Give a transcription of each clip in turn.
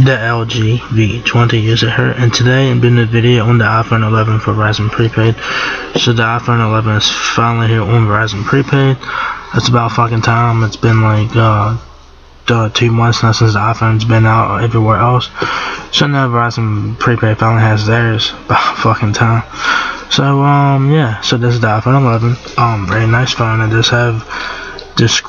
The LG V20 user here, and today I'm doing a video on the iPhone 11 for Verizon Prepaid. So the iPhone 11 is finally here on Verizon Prepaid. It's about fucking time. It's been like 2 months now since the iPhone's been out everywhere else. So now Verizon Prepaid finally has theirs. About fucking time. So yeah, so this is the iPhone 11. Very nice phone. It does have this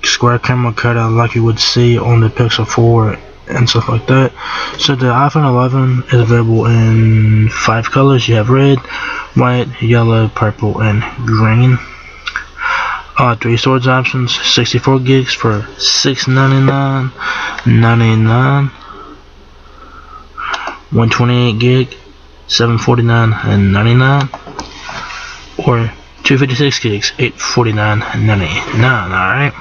square camera cutout like you would see on the Pixel 4 and stuff like that. So the iPhone 11 is available in 5 colors. You have red, white, yellow, purple, and green. 3 storage options: 64 gigs for $699.99, 128 gig, $749.99, or 256 gigs, $849.99. Alright.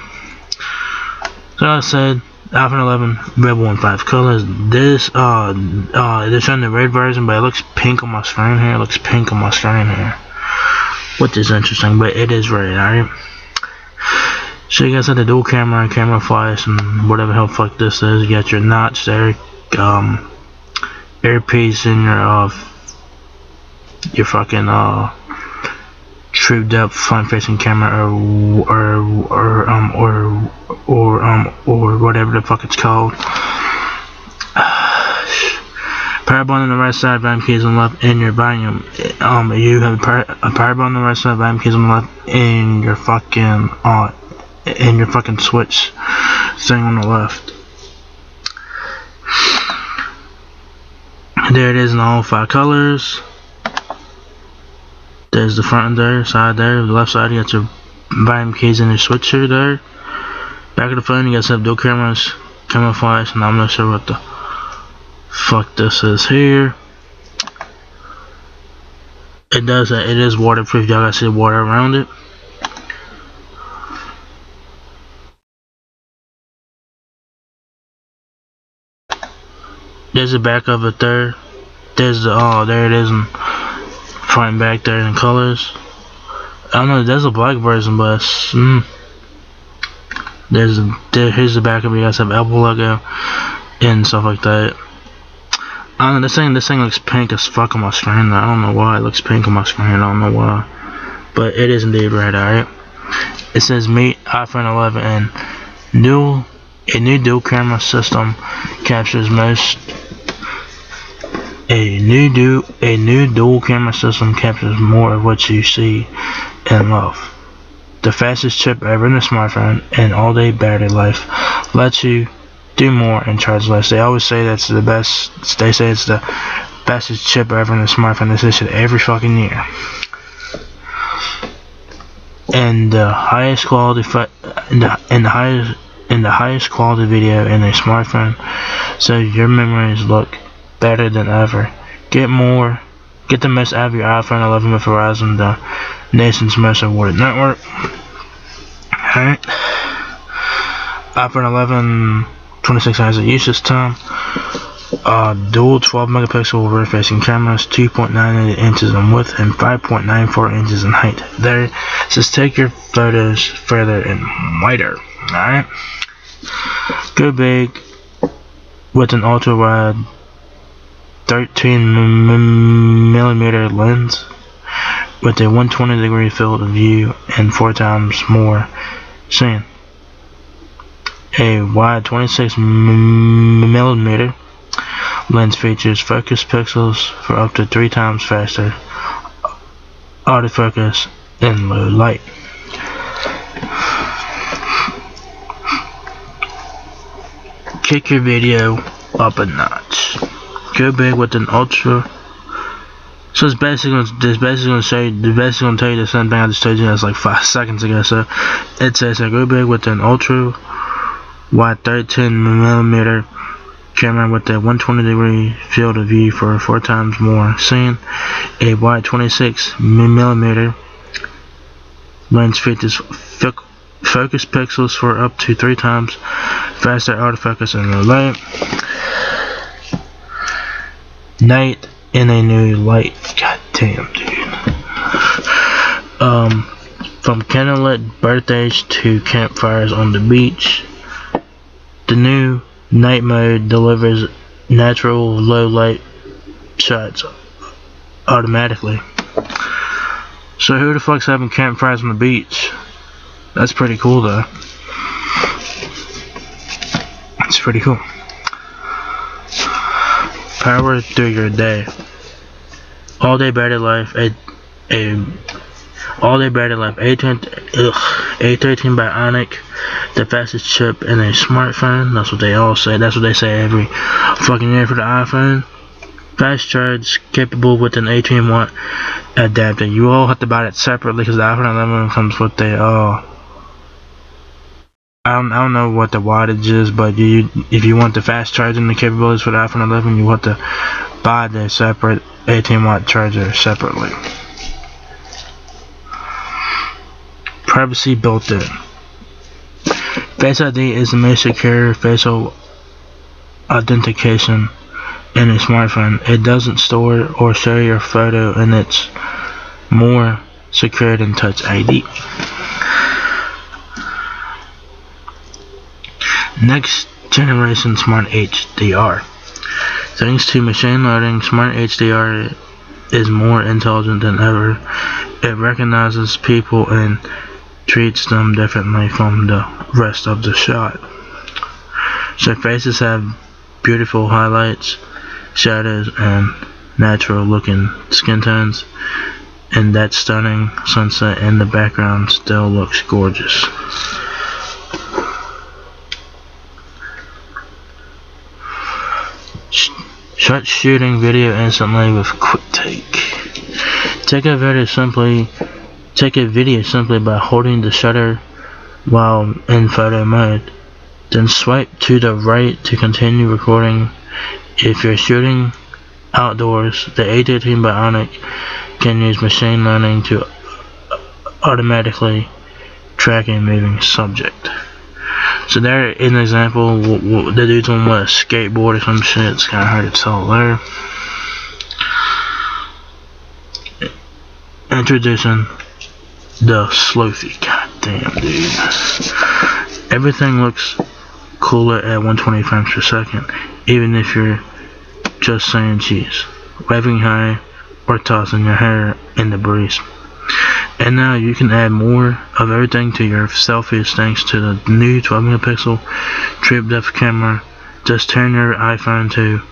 So like I said, iPhone 11 available in 5 colors. This they're showing the red version, but it looks pink on my screen here. It looks pink on my screen here, which is interesting, but it is red. Alright. So you guys have the dual camera and camera flash and whatever the hell fuck this is. You got your notch there, earpiece in your fucking true depth front-facing camera, or whatever the fuck it's called. Power button on the right side, volume keys on the left, and your volume. You have a power button on the right side, volume keys on the left, and your fucking switch thing on the left. There it is in all 5 colors. There's the front there, side there, the left side you got your volume keys and your switcher there. Back of the phone you guys have dual cameras, camera flash, and I'm not sure what the fuck this is here. It is waterproof. Y'all gotta see the water around it. There's the back of it there. There's the there it is in front and back there in colors. I don't know, there's a black version, but here's the back of it. You guys have Apple logo and stuff like that. I don't know, this thing looks pink as fuck on my screen. I don't know why it looks pink on my screen. I don't know why, but it is indeed red. Alright. It says meet iPhone 11 and a new dual camera system captures most. A new dual camera system captures more of what you see and love. The fastest chip ever in a smartphone and all-day battery life lets you do more and charge less. They always say that's the best. They say it's the fastest chip ever in a smartphone. They say shit every fucking year. And the highest quality the highest quality video in a smartphone, so your memories look better than ever. Get the most out of your iPhone 11 with Verizon, the nation's most awarded network. Alright. iPhone 11, 26 hours of usage time. Dual 12 megapixel rear-facing cameras, 2.98 inches in width and 5.94 inches in height. There it says take your photos further and wider. Alright. Go big with an ultra-wide 13mm lens with a 120-degree field of view and 4 times more seeing. A wide 26mm lens features focus pixels for up to 3 times faster autofocus in low light. Kick your video up a notch. Go big with an ultra. So it's basically gonna tell you the same thing I just told you that's like 5 seconds ago. So it says go big with an ultra wide 13mm camera with a 120-degree field of view for 4 times more seeing. A wide 26mm lens features focus pixels for up to 3 times faster autofocus in low light. Night in a new light. God damn, dude. From candlelit birthdays to campfires on the beach, the new night mode delivers natural low light shots automatically. So who the fuck's having campfires on the beach? That's pretty cool though. It's pretty cool. Power through your day. All day battery life. All day battery life. A13 Bionic, the fastest chip in a smartphone. That's what they all say. That's what they say every fucking year for the iPhone. Fast charge, capable with an 18-watt adapter. You all have to buy it separately because the iPhone 11 comes with a I don't know what the wattage is, but if you want the fast charging the capabilities for the iPhone 11, you have to buy the separate 18-watt charger separately. Privacy built in. Face ID is the most secure facial authentication in a smartphone. It doesn't store or show your photo, and it's more secure than Touch ID. Next generation Smart HDR. Thanks to machine learning, Smart HDR is more intelligent than ever. It recognizes people and treats them differently from the rest of the shot. So faces have beautiful highlights, shadows, and natural looking skin tones, and that stunning sunset in the background still looks gorgeous. Start shooting video instantly with Quick Take. Take a video simply by holding the shutter while in photo mode. Then swipe to the right to continue recording. If you're shooting outdoors, the A13 Bionic can use machine learning to automatically track a moving subject. So there is an example. The dude's on a skateboard or some shit. It's kind of hard to tell there. Introducing the Slothie. Goddamn, dude. Everything looks cooler at 120 frames per second, even if you're just saying cheese, waving high, or tossing your hair in the breeze. And now you can add more of everything to your selfies thanks to the new 12-megapixel true depth camera. Just turn your iPhone to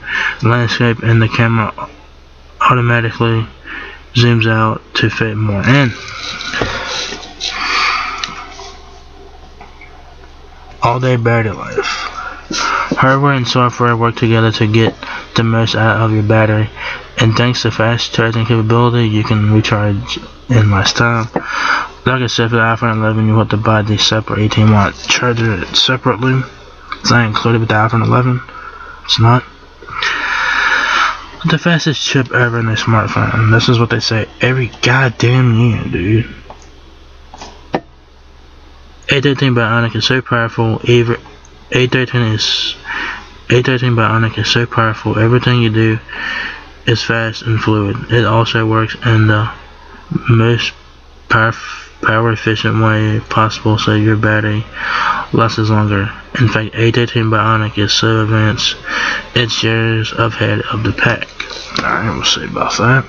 landscape and the camera automatically zooms out to fit more in. All day battery life. Hardware and software work together to get the most out of your battery, and thanks to fast charging capability, you can recharge in less time. Like I said, for the iPhone 11, you have to buy the separate 18-watt charger separately. It's not included with the iPhone 11. It's not. The fastest chip ever in a smartphone. This is what they say every goddamn year, dude. A13 Bionic is so powerful. A13 Bionic is so powerful. Everything you do is fast and fluid. It also works in the most power efficient way possible, so your battery lasts longer. In fact, A13 Bionic is so advanced, it's years ahead of the pack. Alright, we'll see about that.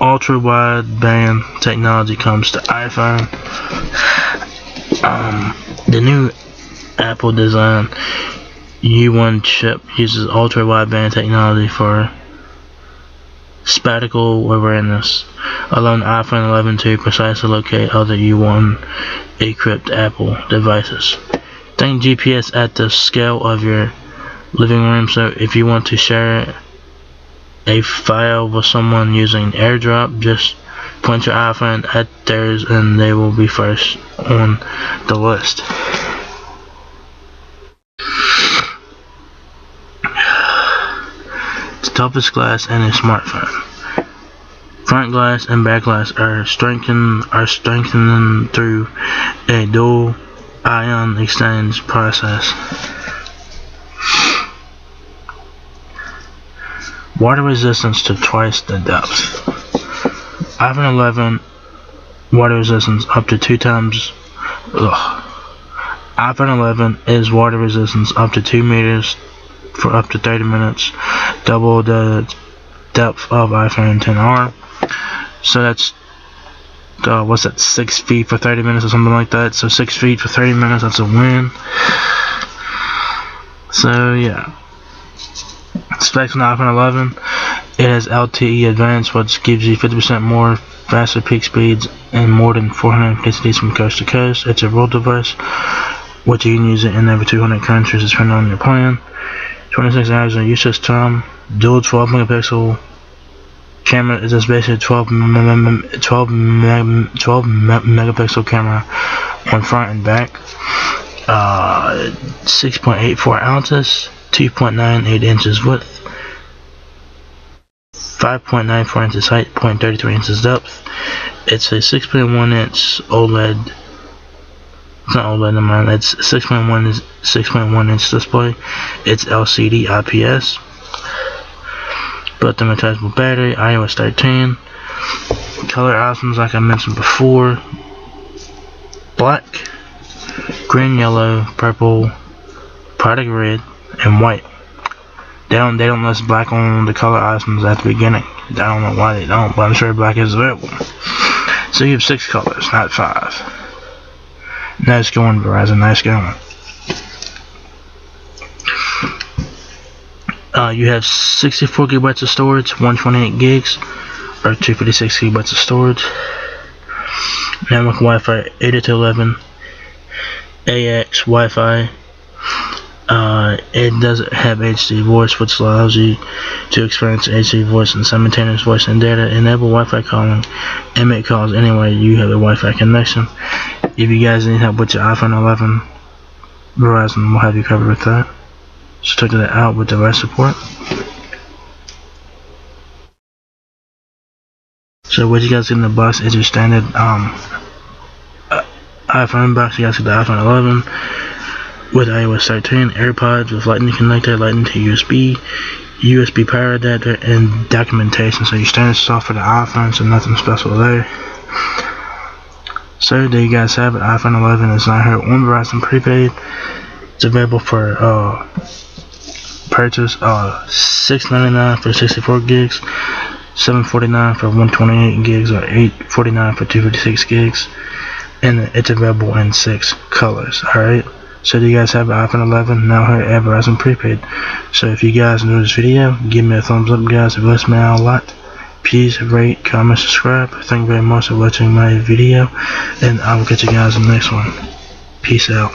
Ultra wideband technology comes to iPhone. The new Apple design U1 chip uses ultra wideband technology for spatial awareness, allowing iPhone 11 to precisely locate other U1 equipped Apple devices. Think GPS at the scale of your living room, so if you want to share a file with someone using AirDrop, just point your iPhone at theirs and they will be first on the list. The toughest glass in a smartphone. Front glass and back glass are strengthened through a dual ion exchange process. Water resistance to twice the depth. iPhone 11 water resistance up to 2 times. iPhone 11 is water resistance up to 2 meters for up to 30 minutes, double the depth of iPhone XR. So that's what's that, 6 feet for 30 minutes or something like that. So 6 feet for 30 minutes, that's a win. So yeah, specs on the iPhone 11: it has LTE Advanced, which gives you 50% more faster peak speeds and more than 450 cities from coast to coast. It's a rural device, which you can use it in over 200 countries depending on your plan. 26 hours of usage time. Dual 12 megapixel camera is just basically 12 megapixel camera on front and back. 6.84 ounces, 2.98 inches width, 5.94 inches height, 0.33 inches depth. It's a 6.1 inch OLED. It's not OLED, never mind. It's 6.1 inch display. It's LCD IPS. Built-in attachable battery. iOS 13. Color options, like I mentioned before: black, green, yellow, purple, product red, and white. They don't list black on the color options at the beginning. I don't know why they don't, but I'm sure black is available. So you have 6 colors, not 5. Nice going, Verizon. Nice going. You have 64 gigabytes of storage, 128 gigs, or 256 gigabytes of storage. Network Wi-Fi 802.11 AX Wi-Fi. It doesn't have HD voice, which allows you to experience HD voice and simultaneous voice and data. Enable Wi-Fi calling and make calls anywhere you have a Wi-Fi connection. If you guys need help with your iPhone 11, Verizon will have you covered with that. So check that out with device support. So what you guys get in the box is your standard iPhone box. You guys get the iPhone 11 with iOS 13, AirPods with Lightning connector, Lightning to USB, USB power adapter, and documentation. So your standard stuff for the iPhone, so nothing special there. So there you guys have it. iPhone 11 is now here on Verizon Prepaid. It's available for purchase, $6.99 for 64 gigs, $7.49 for 128 gigs, or $8.49 for 256 gigs, and it's available in 6 colors. Alright, so do you guys have an iPhone 11 now here at Verizon Prepaid? So if you guys enjoyed this video, give me a thumbs up, guys. If you listen out a lot, please rate, comment, subscribe. Thank you very much for watching my video, and I will catch you guys in the next one. Peace out.